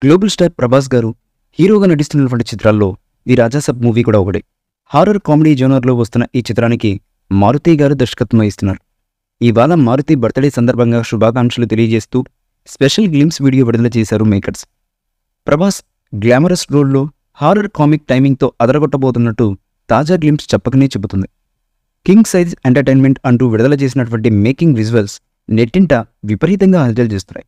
Global star Prabhas గారు హీరోగా నటిస్తున్నటువంటి చిత్రాల్లో ది రాజాసాబ్ మూవీ కూడా ఒకటి. హారర్ కామెడీ జోనర్లో వస్తున్న ఈ చిత్రానికి మారుతి గారు దర్శకత్వం వహిస్తున్నారు. ఇవాళ మారుతి బర్త్డే సందర్భంగా శుభాకాంక్షలు తెలియజేస్తూ స్పెషల్ గ్లిమ్స్ వీడియో విడుదల చేశారు మేకర్స్. ప్రభాస్ గ్లామరస్ రోల్లో హారర్ కామిక్ టైమింగ్తో అదరగొట్టబోతున్నట్టు తాజా గ్లిమ్స్ చెప్పకనే చెబుతుంది. కింగ్ సైజ్ ఎంటర్టైన్మెంట్ అంటూ విడుదల చేసినటువంటి మేకింగ్ విజువల్స్ నెట్టింట విపరీతంగా హల్చల్ చేస్తున్నాయి.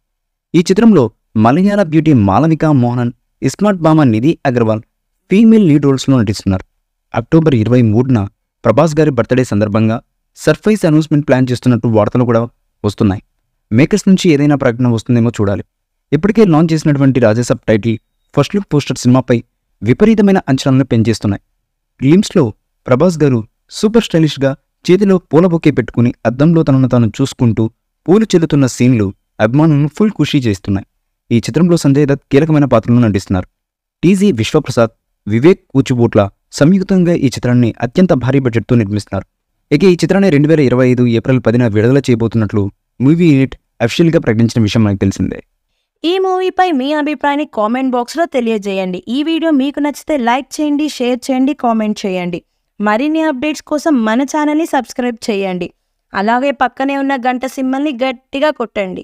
ఈ చిత్రంలో మలయాళ బ్యూటీ మాలవిక మోహనన్, ఇస్మార్ట్ భామ నిధి అగర్వాల్ ఫీమేల్ లీడ్ రోల్స్లో నటిస్తున్నారు. అక్టోబర్ 23న ప్రభాస్ గారి బర్త్డే సందర్భంగా సర్ప్రైజ్ అనౌన్స్మెంట్ ప్లాన్ చేస్తున్నట్టు వార్తలు కూడా వస్తున్నాయి. మేకర్స్ నుంచి ఏదైనా ప్రకటన వస్తుందేమో చూడాలి. ఇప్పటికే లాంచ్ చేసినటువంటి Raja Saab title, first look poster సినిమాపై విపరీతమైన అంచనాలను పెంచేస్తున్నాయి. గ్లిమ్స్లో ప్రభాస్ గారు సూపర్ స్టైలిష్గా చేతిలో పూల బొకే పెట్టుకుని అద్దంలో తనను తాను చూసుకుంటూ పూలు చెల్లుతున్న సీన్లు అభిమానులను ఫుల్ ఖుషీ చేస్తున్నాయి. ఈ చిత్రంలో సంజయ్ దత్ కీలకమైన పాత్రలో నటిస్తున్నారు. టీజీ విశ్వప్రసాద్, వివేక్ కూచిబూట్ల సంయుక్తంగా ఈ చిత్రాన్ని అత్యంత భారీ బడ్జెట్తో నిర్మిస్తున్నారు. ఇక ఈ చిత్రాన్ని 2025 ఏప్రిల్ 10న విడుదల చేయబోతున్నట్లు మూవీ యూనిట్ అఫీషియల్గా ప్రకటించిన విషయం మనకు తెలిసిందే. ఈ మూవీపై మీ అభిప్రాయాన్ని కామెంట్ బాక్స్లో తెలియజేయండి. ఈ వీడియో మీకు నచ్చితే లైక్ చేయండి, షేర్ చేయండి, కామెంట్ చేయండి. మరిన్ని అప్డేట్స్ కోసం మన ఛానల్ని సబ్స్క్రైబ్ చేయండి. అలాగే పక్కనే ఉన్న గంట సింబల్ని గట్టిగా కొట్టండి.